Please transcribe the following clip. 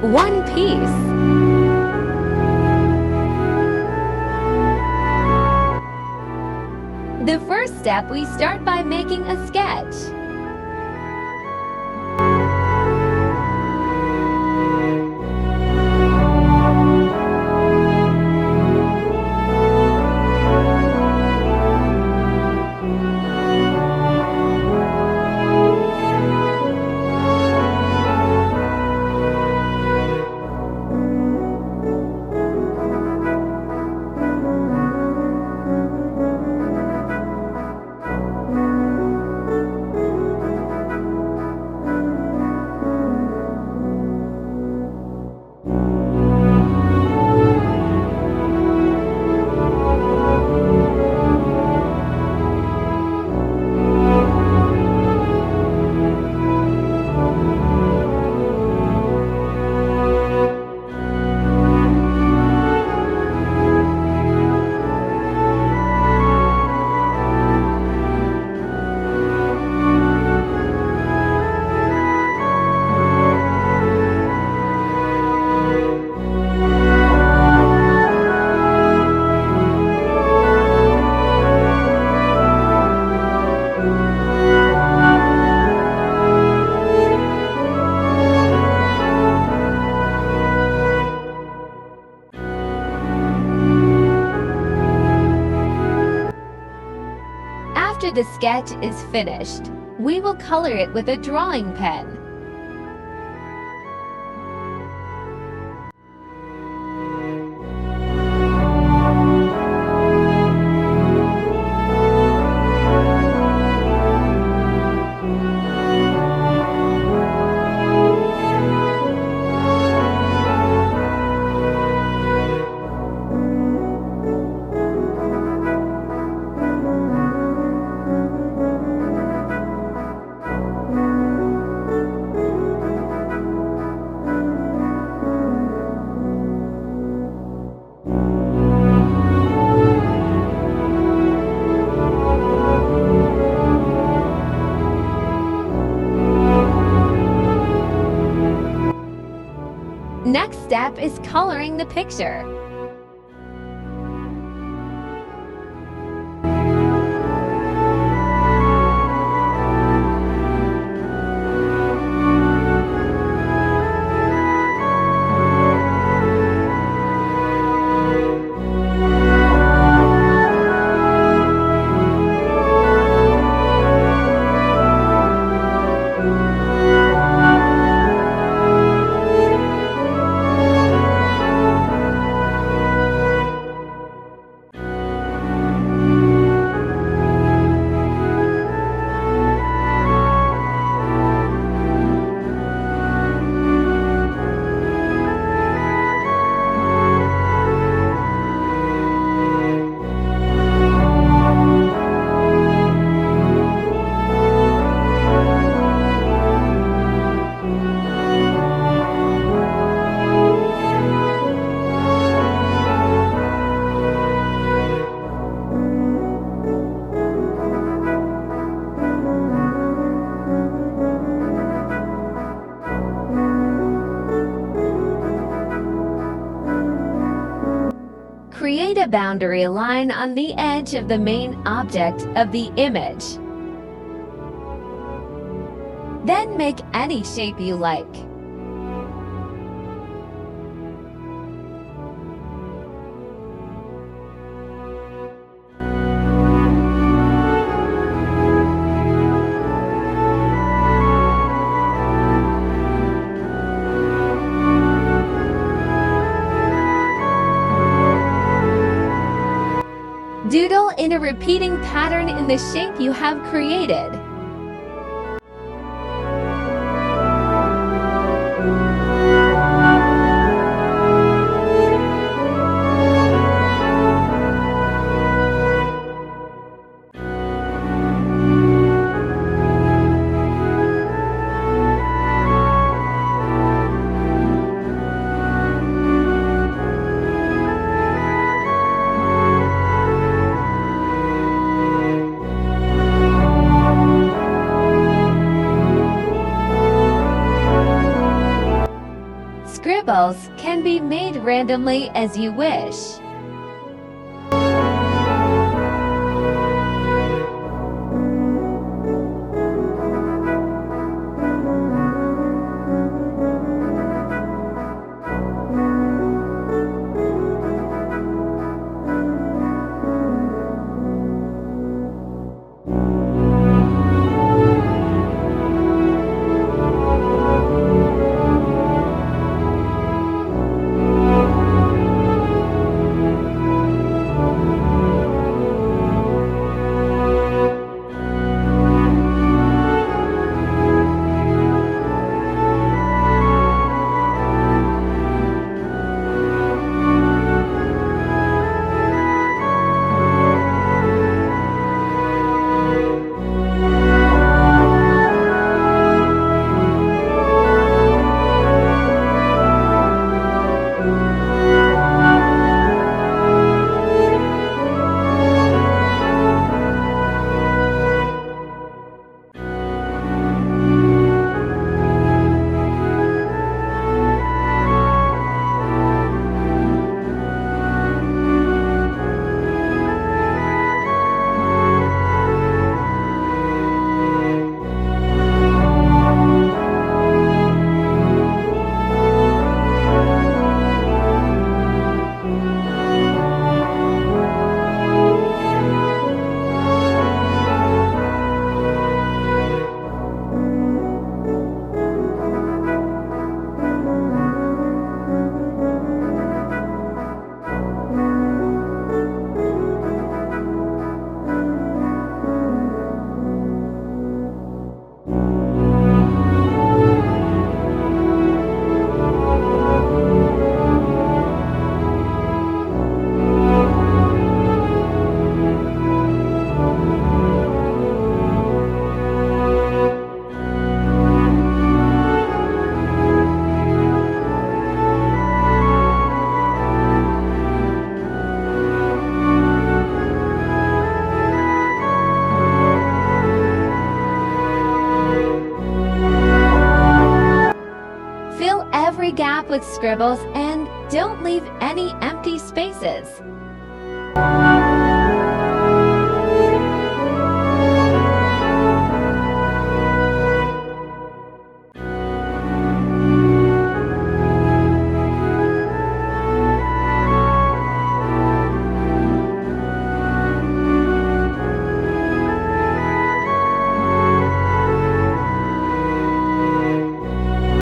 One piece. The first step, we start by making a sketch. After the sketch is finished, we will color it with a drawing pen. Next step is coloring the picture. Create a boundary line on the edge of the main object of the image. Then make any shape you like. Doodle in a repeating pattern in the shape you have created. Scribbles can be made randomly as you wish. Fill every gap with scribbles and don't leave any empty spaces.